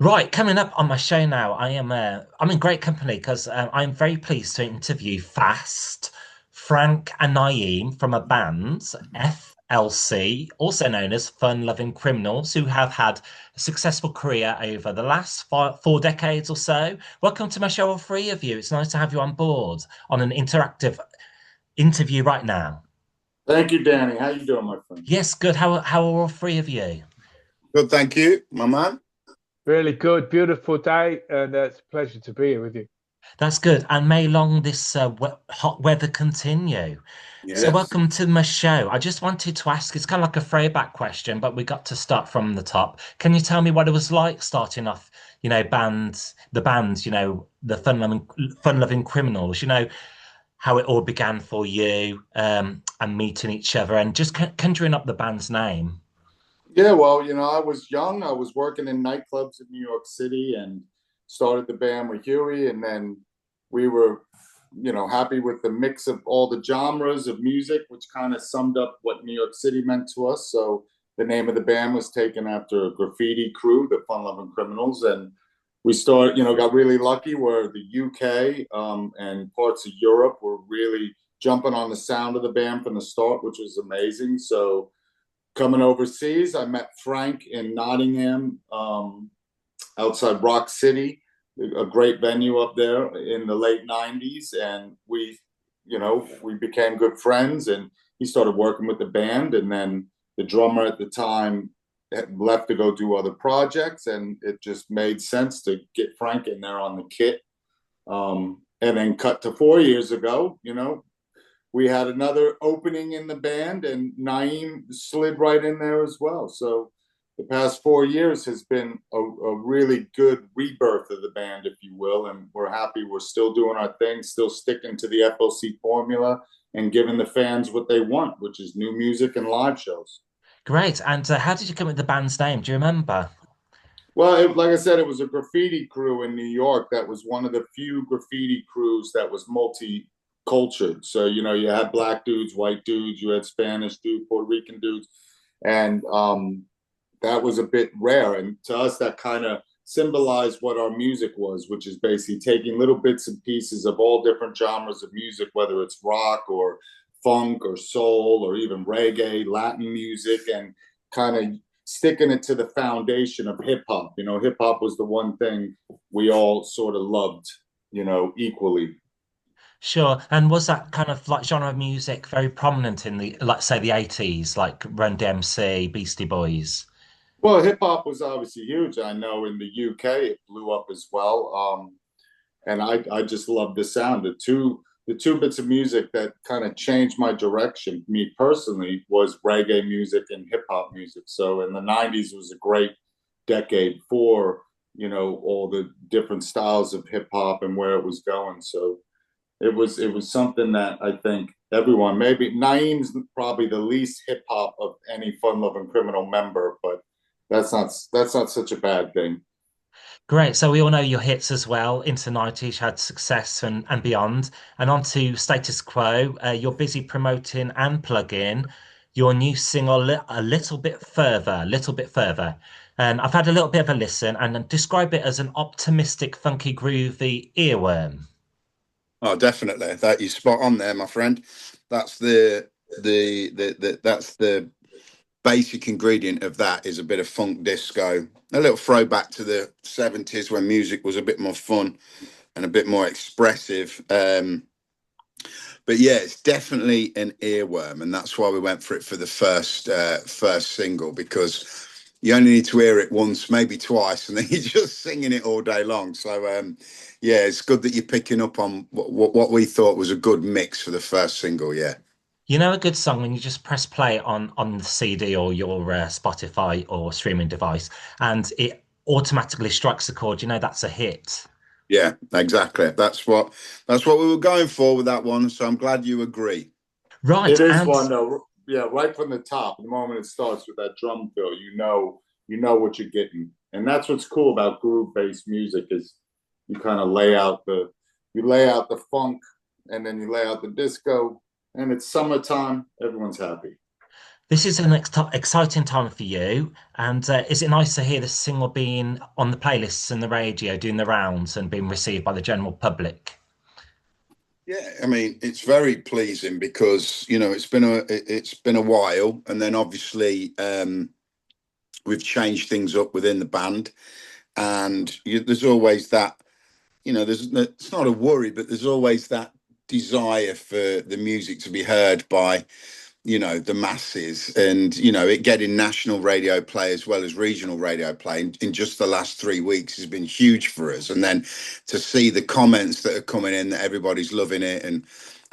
Right, coming up on my show now, I'm in great company because I'm very pleased to interview Fast, Frank, and Naim from a band, FLC, also known as Fun Loving Criminals, who have had a successful career over the last four decades or so. Welcome to my show, all three of you. It's nice to have you on board on an interactive interview right now. Thank you, Danny. How you doing, my friend? Yes, good. How are all three of you? Good, thank you, my man. Really good, beautiful day, and it's a pleasure to be here with you. That's good. And may long this hot weather continue. So, Yes. welcome to my show. I just wanted to ask, it's kind of like a throwback question, but we got to start from the top. Can you tell me what it was like starting off, the fun-loving criminals, how it all began for you, and meeting each other and just conjuring up the band's name? Yeah, well, I was young. I was working in nightclubs in New York City and started the band with Huey. And then we were, happy with the mix of all the genres of music, which kind of summed up what New York City meant to us. So the name of the band was taken after a graffiti crew, the Fun Loving Criminals. And we started, got really lucky where the UK and parts of Europe were really jumping on the sound of the band from the start, which was amazing. So coming overseas, I met Frank in Nottingham, outside Rock City, a great venue up there in the late '90s, and we became good friends. And he started working with the band, and then the drummer at the time had left to go do other projects, and it just made sense to get Frank in there on the kit. And then cut to 4 years ago, we had another opening in the band, and Naim slid right in there as well. So the past 4 years has been a really good rebirth of the band, if you will. And we're happy we're still doing our thing, still sticking to the FLC formula and giving the fans what they want, which is new music and live shows. Great. And how did you come up with the band's name? Do you remember? Well, like I said, it was a graffiti crew in New York that was one of the few graffiti crews that was multi-cultured. So, you had black dudes, white dudes, you had Spanish dudes, Puerto Rican dudes, and that was a bit rare. And to us, that kind of symbolized what our music was, which is basically taking little bits and pieces of all different genres of music, whether it's rock or funk or soul or even reggae, Latin music, and kind of sticking it to the foundation of hip hop. Hip hop was the one thing we all sort of loved, equally. Sure. And was that kind of like genre of music very prominent in like, say, the 80s, like Run DMC, Beastie Boys? Well, hip hop was obviously huge. I know in the UK it blew up as well. And I just love the sound. The two bits of music that kind of changed my direction, me personally, was reggae music and hip hop music. So in the '90s was a great decade for all the different styles of hip hop and where it was going. So it was something that I think everyone, maybe Naeem's probably the least hip hop of any fun loving criminal member, but that's not such a bad thing. Great. So we all know your hits as well. Into the 90s, you had success and beyond. And on to Status Quo. You're busy promoting and plugging your new single a little bit further, little bit further. And I've had a little bit of a listen and describe it as an optimistic, funky, groovy earworm. Oh, definitely. That you spot on there, my friend. That's the basic ingredient of that is a bit of funk disco, a little throwback to the 70s when music was a bit more fun and a bit more expressive. But yeah, it's definitely an earworm, and that's why we went for it for the first single, because you only need to hear it once, maybe twice, and then you're just singing it all day long. So yeah, it's good that you're picking up on what we thought was a good mix for the first single. Yeah. You know a good song when you just press play on the CD or your Spotify or streaming device, and it automatically strikes the chord. You know that's a hit. Yeah, exactly. That's what we were going for with that one. So I'm glad you agree. Right, It is and one though. Yeah, right from the top, the moment it starts with that drum fill, you know what you're getting. And that's what's cool about groove-based music is you kind of lay out the funk, and then you lay out the disco, and it's summertime, everyone's happy. This is an exciting time for you. And is it nice to hear this single being on the playlists and the radio, doing the rounds and being received by the general public? Yeah, I mean, it's very pleasing because, you know, it's been a while, and then obviously we've changed things up within the band, and there's always that, you know, it's not a worry, but there's always that desire for the music to be heard by, you know, the masses, and, you know, it getting national radio play as well as regional radio play in just the last 3 weeks has been huge for us. And then to see the comments that are coming in, that everybody's loving it, and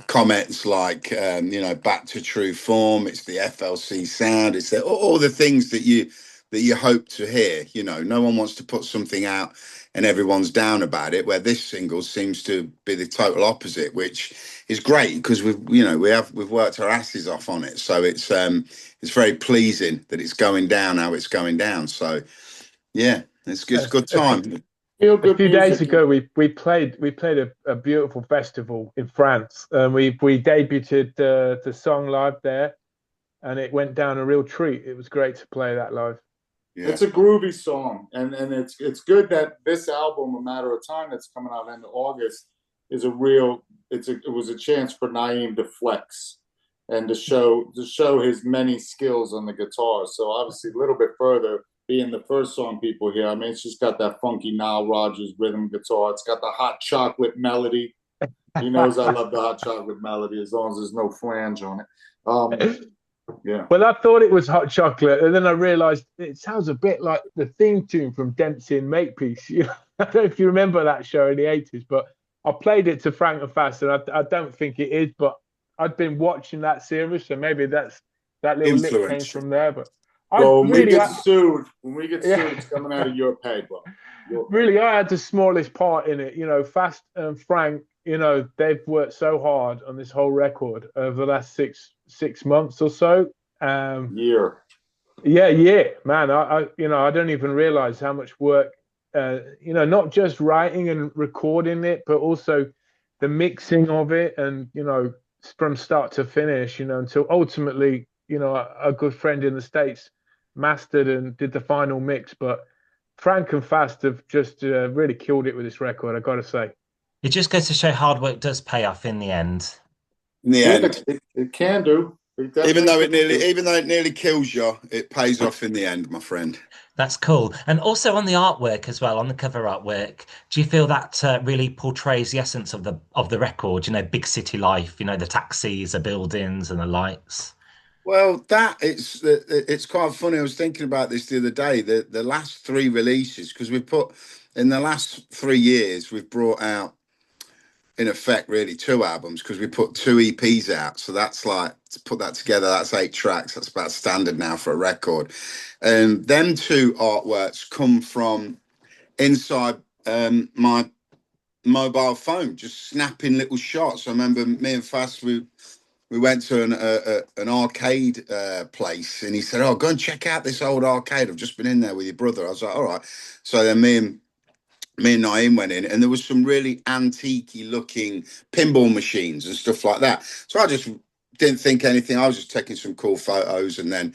comments like, you know, back to true form, it's the FLC sound, it's all the things that you hope to hear. You know, no one wants to put something out and everyone's down about it, where this single seems to be the total opposite, which is great because we've worked our asses off on it. So it's very pleasing that it's going down how it's going down. So yeah, it's good time. Feel A good few days music. ago, we played a beautiful festival in France, and we debuted the song live there, and it went down a real treat. It was great to play that live. Yeah. It's a groovy song, and it's good that this album, A Matter of Time, that's coming out end of August, is it was a chance for Naim to flex and to show his many skills on the guitar. So obviously a little bit further, being the first song people hear. I mean, it's just got that funky Nile Rodgers rhythm guitar. It's got the hot chocolate melody. He knows I love the hot chocolate melody as long as there's no flange on it. Yeah. Well, I thought it was hot chocolate, and then I realized it sounds a bit like the theme tune from Dempsey and Makepeace. You know, I don't know if you remember that show in the 80s, but I played it to Frank and Fast, and I don't think it is, but I'd been watching that series, so maybe that little lick came from there. But when we get sued, it's coming out of your pay, bro. Really, I had the smallest part in it. You know, Fast and Frank, you know, they've worked so hard on this whole record over the last six months or so. Year. Yeah, man. I don't even realize how much work, you know, not just writing and recording it, but also the mixing of it, and, you know, from start to finish, you know, until ultimately, you know, a good friend in the States mastered and did the final mix. But Frank and Fast have just really killed it with this record, I got to say. It just goes to show hard work does pay off in the end. In the end, it can do. Even though it nearly kills you, it pays off in the end, my friend. That's cool. And also on the artwork as well, on the cover artwork, do you feel that really portrays the essence of the record? You know, big city life. You know, the taxis, the buildings, and the lights. Well, it's quite funny. I was thinking about this the other day. The last 3 releases, because in the last 3 years, we've brought out, in effect, really 2 albums, because we put 2 EPs out. So that's like, to put that together, that's 8 tracks. That's about standard now for a record. And them 2 artworks come from inside my mobile phone, just snapping little shots. I remember me and Fast, we went to an arcade place, and he said, "Oh, go and check out this old arcade. I've just been in there with your brother." I was like, "All right." So then me and Naim went in, and there was some really antique-y looking pinball machines and stuff like that. So I just didn't think anything. I was just taking some cool photos, and then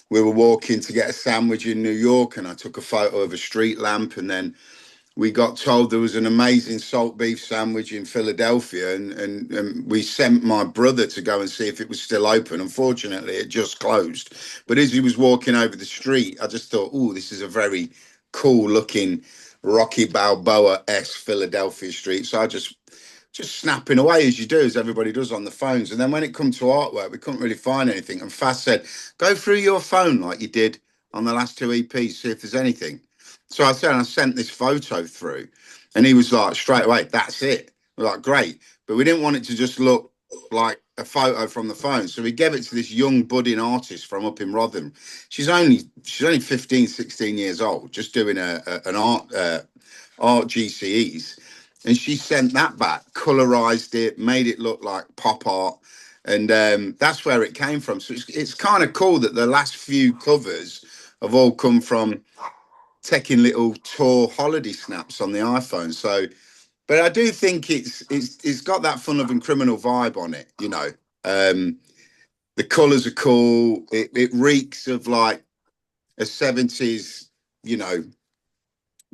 we were walking to get a sandwich in New York, and I took a photo of a street lamp, and then we got told there was an amazing salt beef sandwich in Philadelphia, and we sent my brother to go and see if it was still open. Unfortunately, it just closed. But as he was walking over the street, I just thought, oh, this is a very cool looking Rocky Balboa-esque Philadelphia street. So I just snapping away, as you do, as everybody does on the phones. And then when it come to artwork, we couldn't really find anything. And Fast said, go through your phone like you did on the last 2 EPs, see if there's anything. So I sent this photo through, and he was like, straight away, that's it. We're like, great. But we didn't want it to just look like a photo from the phone. So we gave it to this young budding artist from up in Rotherham. She's only 15, 16 years old, just doing an art GCEs. And she sent that back, colorized it, made it look like pop art. And that's where it came from. So it's kind of cool that the last few covers have all come from taking little tour holiday snaps on the iPhone. So, but I do think it's got that fun loving criminal vibe on it, you know. The The colors are cool. It reeks of like a 70s, you know,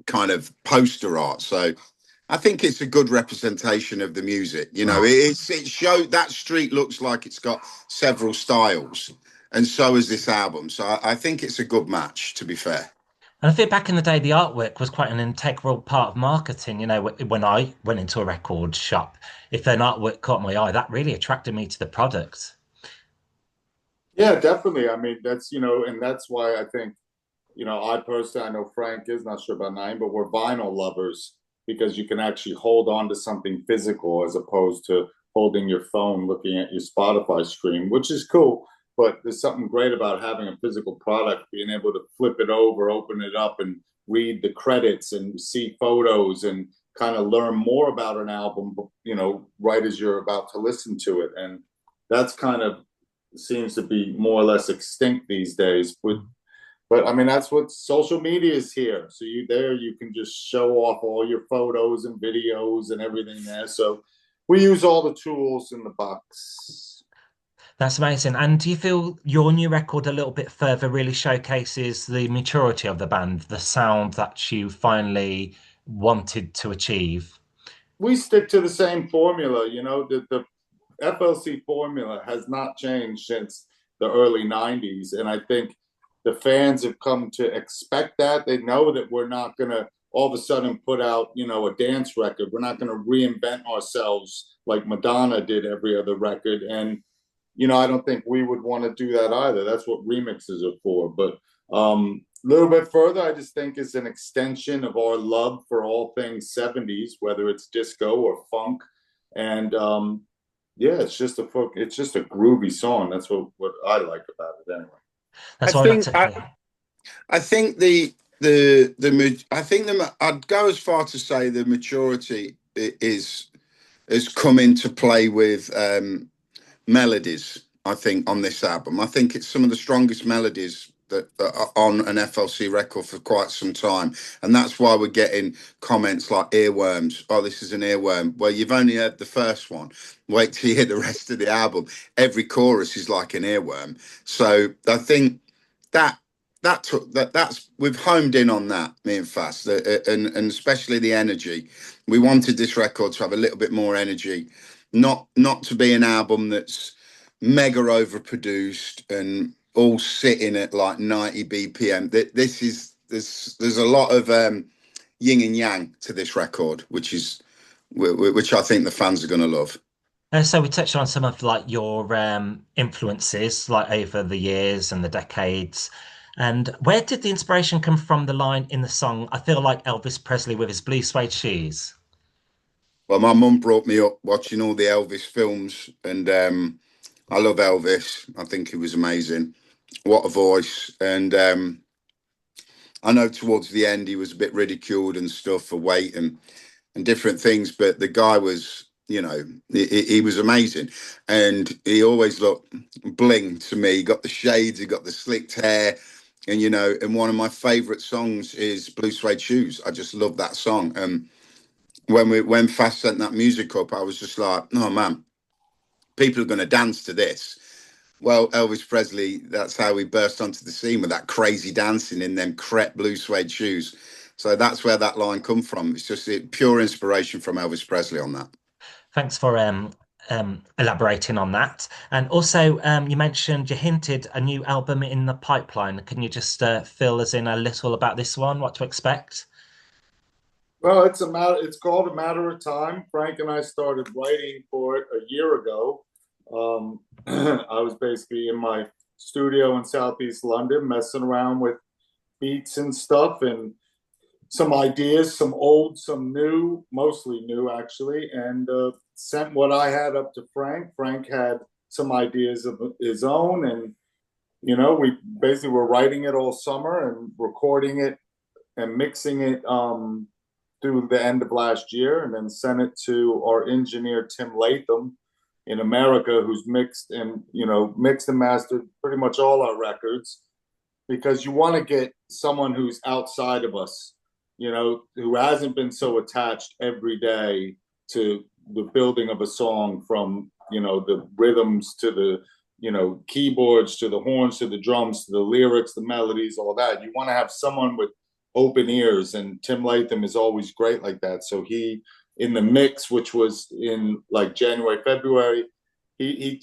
kind of poster art. So I think it's a good representation of the music. You know, it showed that street looks like it's got several styles, and so is this album. So I think it's a good match, to be fair. And I think back in the day, the artwork was quite an integral part of marketing. You know, when I went into a record shop, if an artwork caught my eye, that really attracted me to the product. Yeah, definitely. I mean, that's, you know, and that's why I think, you know, I personally, I know Frank is not sure about Naim, but we're vinyl lovers because you can actually hold on to something physical as opposed to holding your phone looking at your Spotify screen, which is cool. But there's something great about having a physical product, being able to flip it over, open it up, and read the credits and see photos and kind of learn more about an album, you know, right as you're about to listen to it. And that's kind of seems to be more or less extinct these days. But I mean, that's what social media is here. So you can just show off all your photos and videos and everything there. So we use all the tools in the box. That's amazing. And do you feel your new record a little bit further really showcases the maturity of the band, the sound that you finally wanted to achieve? We stick to the same formula, you know, the FLC formula has not changed since the early 90s. And I think the fans have come to expect that. They know that we're not going to all of a sudden put out, you know, a dance record. We're not going to reinvent ourselves like Madonna did every other record. And, you know, I don't think we would want to do that either. That's what remixes are for. But a little bit further, I just think is an extension of our love for all things 70s, whether it's disco or funk. And yeah, it's just a groovy song. That's what I like about it anyway. That's I why I like think to. I think I'd go as far to say the maturity has come into play with melodies. I think on this album, I think it's some of the strongest melodies that are on an FLC record for quite some time, and that's why we're getting comments like earworms. Oh, this is an earworm. Well, you've only heard the first one. Wait till you hear the rest of the album. Every chorus is like an earworm. So I think that's we've homed in on that, me and Fast, and especially the energy. We wanted this record to have a little bit more energy, not to be an album that's mega overproduced and all sitting at like 90 BPM. There's a lot of yin and yang to this record, which I think the fans are going to love. So we touched on some of like your influences, like over the years and the decades. And where did the inspiration come from? The line in the song, "I feel like Elvis Presley with his blue suede shoes." Well, my mum brought me up watching all the Elvis films, and I love Elvis. I think he was amazing. What a voice. And I know towards the end he was a bit ridiculed and stuff for weight and different things, but the guy was, you know, he was amazing. And he always looked bling to me. He got the shades, he got the slicked hair. And, you know, and one of my favorite songs is Blue Suede Shoes. I just love that song. When Fast sent that music up, I was just like, oh man, people are going to dance to this. Well, Elvis Presley, that's how he burst onto the scene with that crazy dancing in them crepe blue suede shoes. So that's where that line come from. It's just pure inspiration from Elvis Presley on that. Thanks for elaborating on that. And also, you mentioned, you hinted a new album in the pipeline. Can you just fill us in a little about this one, what to expect? Well, it's called A Matter of Time. Frank and I started writing for it a year ago. I was basically in my studio in Southeast London, messing around with beats and stuff, and some ideas, some old, some new, mostly new actually, and sent what I had up to Frank. Frank had some ideas of his own, and you know, we basically were writing it all summer and recording it and mixing it through the end of last year, and then sent it to our engineer Tim Latham in America, who's mixed and mastered pretty much all our records, because you want to get someone who's outside of us, you know, who hasn't been so attached every day to the building of a song, from, you know, the rhythms to the you know, keyboards to the horns to the drums to the lyrics, the melodies, all that. You want to have someone with open ears, and Tim Latham is always great like that. So he, in the mix, which was in like January, February, he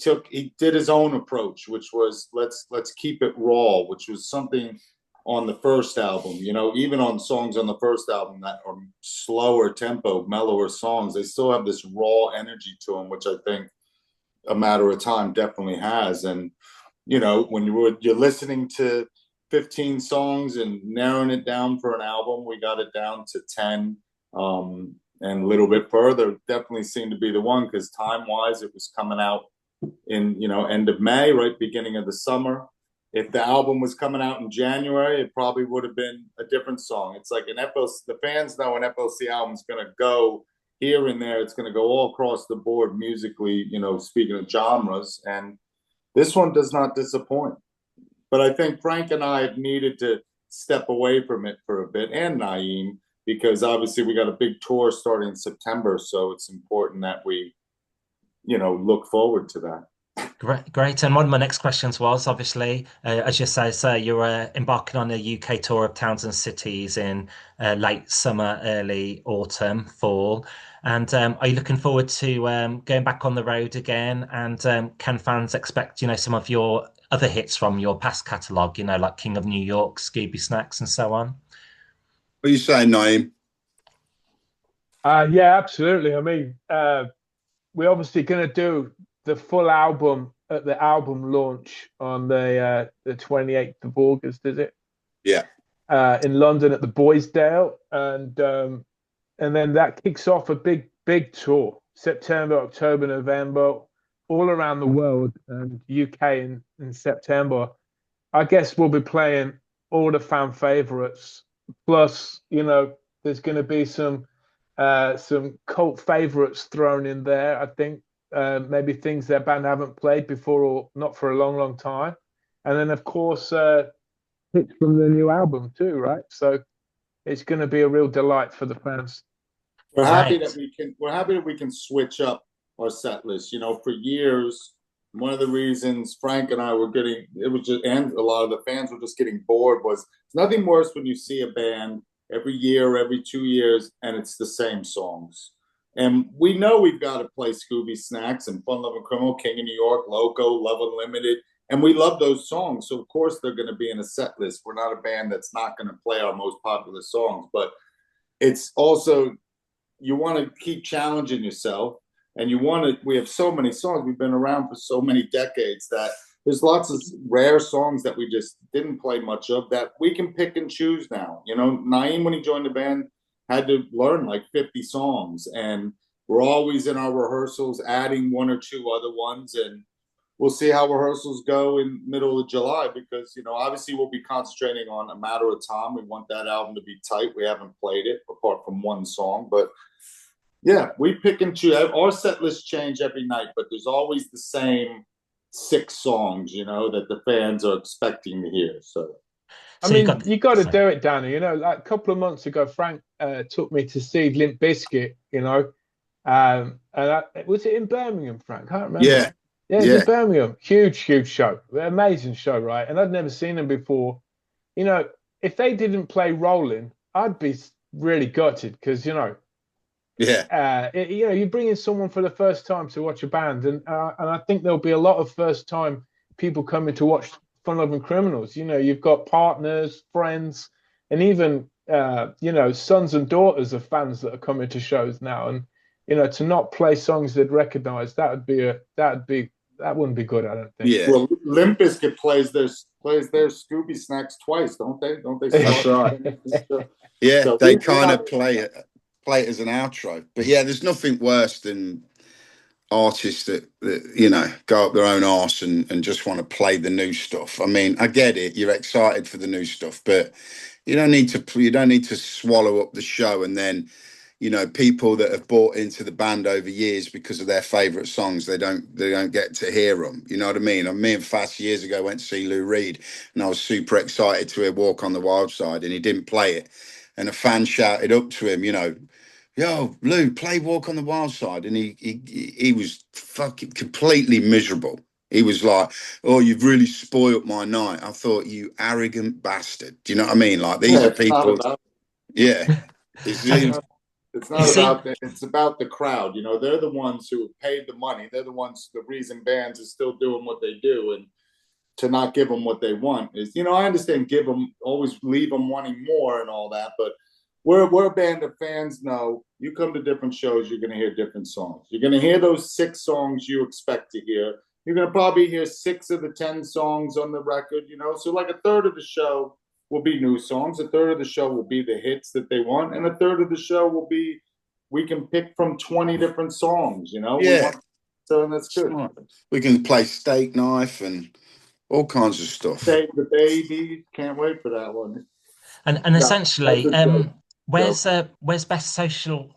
did his own approach, which was let's keep it raw, which was something on the first album, you know, even on songs on the first album that are slower tempo, mellower songs, they still have this raw energy to them, which I think A Matter of Time definitely has. And, you know, when you're listening to 15 songs and narrowing it down for an album, we got it down to 10, and a little bit further, definitely seemed to be the one, because time-wise, it was coming out in, you know, end of May, right, beginning of the summer. If the album was coming out in January, it probably would have been a different song. It's like an FLC, the fans know an FLC album is going to go here and there. It's going to go all across the board musically, you know, speaking of genres. And this one does not disappoint. But I think Frank and I have needed to step away from it for a bit, and Naim, because obviously we got a big tour starting in September. So it's important that we, you know, look forward to that. Great. And one of my next questions was, obviously, as you say, sir, you're embarking on a UK tour of towns and cities in late summer, early autumn, fall. And are you looking forward to going back on the road again? And can fans expect, you know, some of your other hits from your past catalogue, you know, like King of New York, Scooby Snacks, and so on? What are you saying, Naim? Yeah, absolutely. I mean, we're obviously going to do the full album at the album launch on the 28th of August, is it? Yeah. In London at the Boysdale, and then that kicks off a big tour, September, October, November, all around the world, and UK in September. I guess we'll be playing all the fan favorites. Plus, you know, there's going to be some cult favorites thrown in there. I think maybe things their band haven't played before, or not for a long time. And then, of course, hits from the new album too, right? So it's going to be a real delight for the fans. We're happy that we can switch up our set list. You know, for years, one of the reasons Frank and I were getting, and a lot of the fans were just getting bored, was it's nothing worse when you see a band every year, every 2 years, and it's the same songs. And we know we've got to play Scooby Snacks and Fun Lovin' Criminal, King of New York, Loco, Love Unlimited, and we love those songs. So of course they're going to be in a set list. We're not a band that's not going to play our most popular songs, but it's also, you want to keep challenging yourself, and we have so many songs. We've been around for so many decades that there's lots of rare songs that we just didn't play much of that we can pick and choose now. You know, Naim, when he joined the band, had to learn like 50 songs, and we're always in our rehearsals adding one or two other ones, and we'll see how rehearsals go in middle of July, because, you know, obviously we'll be concentrating on A Matter of Time. We want that album to be tight. We haven't played it apart from one song, but yeah, we pick and choose. Our set list change every night, but there's always the same 6 songs, you know, that the fans are expecting to hear. So I mean, you got to do it, Danny. You know, like a couple of months ago, Frank took me to see Limp Bizkit, you know, and was it in Birmingham, Frank? I can't remember. Yeah. Yeah, it was in Birmingham. Huge show. Amazing show, right? And I'd never seen them before. You know, if they didn't play Rolling, I'd be really gutted, because, you know, you know, you bring in someone for the first time to watch a band, and I think there'll be a lot of first time people coming to watch FunLovinCriminals. You know, you've got partners, friends, and even you know, sons and daughters of fans that are coming to shows now. And, you know, to not play songs they'd recognize, that wouldn't be good, I don't think. Yeah. Well, Limp Bizkit plays their Scooby Snacks twice, don't they? That's right. Yeah, so they kind of play it as an outro. But yeah, there's nothing worse than artists that you know, go up their own arse and just want to play the new stuff. I mean, I get it, you're excited for the new stuff, but you don't need to swallow up the show. And then, you know, people that have bought into the band over years because of their favorite songs, they don't get to hear them. You know what I mean? Me and Fast years ago went to see Lou Reed, and I was super excited to hear Walk on the Wild Side, and he didn't play it. And a fan shouted up to him, you know, "Yo, Lou, play Walk on the Wild Side," and he was fucking completely miserable. He was like, "Oh, you've really spoilt my night." I thought, "You arrogant bastard." Do you know what I mean? Like, these Yeah, are it's not people. about. Yeah, it's, And It's you not see, about that. It's about the crowd. You know, they're the ones who have paid the money. They're the ones, the reason bands are still doing what they do. And to not give them what they want is, you know, I understand give them, always leave them wanting more and all that. But we're a band of fans know you come to different shows, you're going to hear different songs. You're going to hear those 6 songs you expect to hear. You're going to probably hear 6 of the 10 songs on the record, you know. So like a third of the show will be new songs. A third of the show will be the hits that they want. And a third of the show will be, we can pick from 20 different songs, you know. We yeah. want, so that's good. We can play Steak Knife and all kinds of stuff. Save the Baby. Can't wait for that one. and essentially, that's a joke. where's best social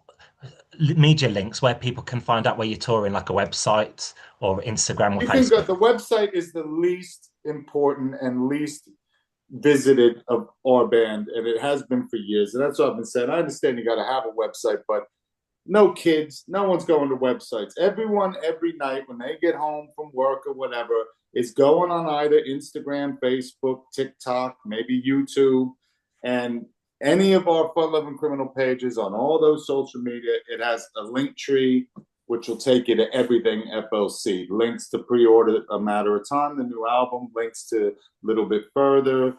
media links where people can find out where you're touring, like a website or Instagram or You can go, Facebook? the website is the least important and least visited of our band, and it has been for years. And that's what I've been saying. I understand you got to have a website, but no kids, no one's going to websites. Everyone, every night when they get home from work or whatever, is going on either Instagram, Facebook, TikTok, maybe YouTube, and any of our Fun Loving Criminal pages on all those social media. It has a link tree, which will take you to everything FLC. Links to pre-order A Matter of Time, the new album, links to a little bit further.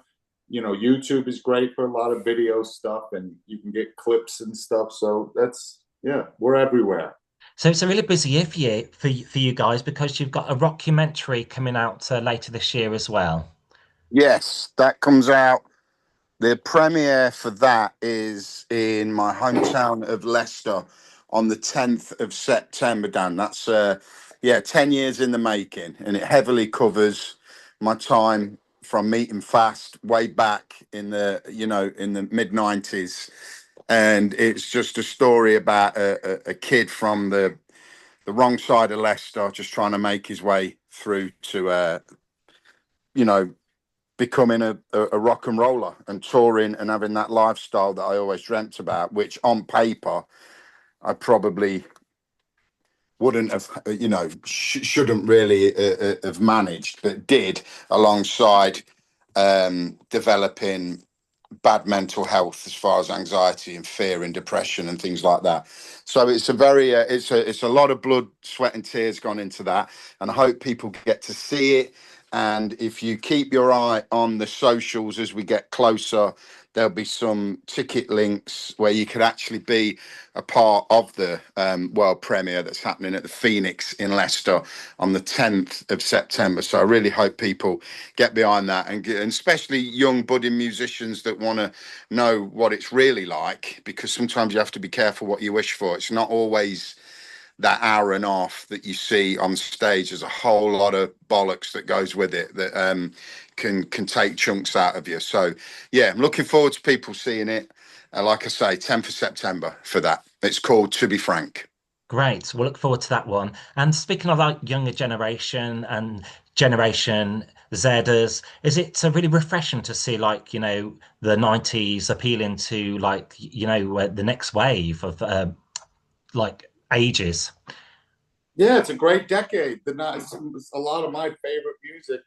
You know, YouTube is great for a lot of video stuff, and you can get clips and stuff. So that's, yeah, we're everywhere. So it's a really busy year for you guys because you've got a documentary coming out later this year as well. Yes, that comes out. The premiere for that is in my hometown of Leicester on the 10th of September, Dan. That's 10 years in the making, and it heavily covers my time from meeting Fast way back in the, you know, in the mid-90s. And it's just a story about a kid from the wrong side of Leicester just trying to make his way through to, you know, becoming a rock and roller and touring and having that lifestyle that I always dreamt about, which on paper I probably wouldn't have, you know, shouldn't really have managed, but did alongside developing bad mental health as far as anxiety and fear and depression and things like that. So it's a very it's a lot of blood, sweat and tears gone into that, and I hope people get to see it. And if you keep your eye on the socials as we get closer, there'll be some ticket links where you could actually be a part of the world premiere that's happening at the Phoenix in Leicester on the 10th of September. So I really hope people get behind that, and especially young budding musicians that want to know what it's really like, because sometimes you have to be careful what you wish for. It's not always that hour and a half that you see on stage. There's a whole lot of bollocks that goes with it that can take chunks out of you. So yeah, I'm looking forward to people seeing it. Like I say, 10th of September for that. It's called To Be Frank. Great. We'll look forward to that one. And speaking of like younger generation and Generation Zers, is it really refreshing to see like, you know, the 90s appealing to like, you know, the next wave of like ages? Yeah, it's a great decade. A lot of my favorite music,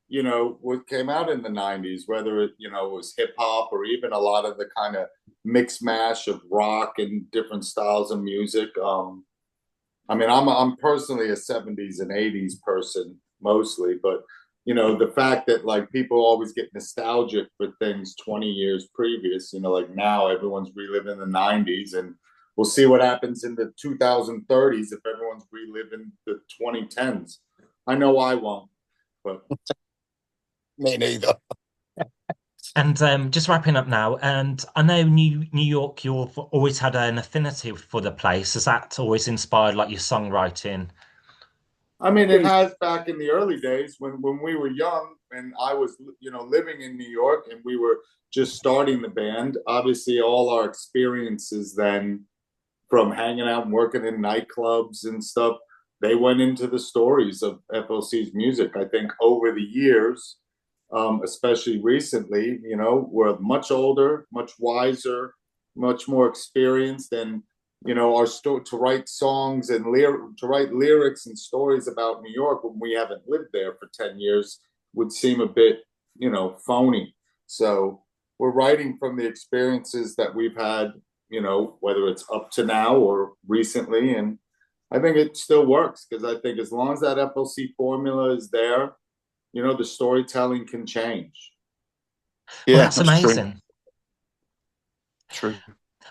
you know, what came out in the 90s, whether it, you know, was hip hop or even a lot of the kind of mix mash of rock and different styles of music. I mean, I'm personally a 70s and 80s person mostly, but you know, the fact that like people always get nostalgic for things 20 years previous, you know, like now everyone's reliving the 90s, and we'll see what happens in the 2030s if everyone's reliving the 2010s. I know I won't, but Me neither. And just wrapping up now, and I know New York, you've always had an affinity for the place. Has that always inspired like your songwriting? I mean, it has back in the early days when we were young and I was, you know, living in New York and we were just starting the band. Obviously, all our experiences then from hanging out and working in nightclubs and stuff, they went into the stories of FLC's music. I think over the years, especially recently, you know, we're much older, much wiser, much more experienced, and you know, to write songs and to write lyrics and stories about New York when we haven't lived there for 10 years would seem a bit, you know, phony. So we're writing from the experiences that we've had, you know, whether it's up to now or recently. And I think it still works, because I think as long as that FLC formula is there, you know, the storytelling can change. Well, Yeah, that's amazing. True.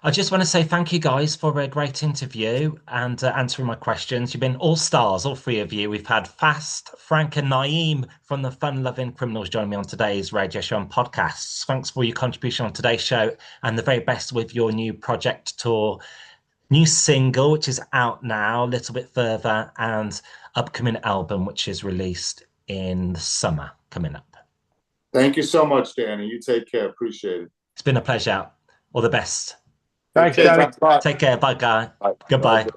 I just want to say thank you guys for a great interview and answering my questions. You've been all stars, all three of you. We've had Fast, Frank, and Naim from the FunLovinCriminals join me on today's radio show and podcasts. Thanks for your contribution on today's show, and the very best with your new project tour, new single, which is out now, a little bit further, and upcoming album, which is released in the summer coming up. Thank you so much, Danny. You take care. Appreciate it. It's been a pleasure. All the best. Thanks, Danny. Take care. Bye, guy. Bye. Goodbye. Bye.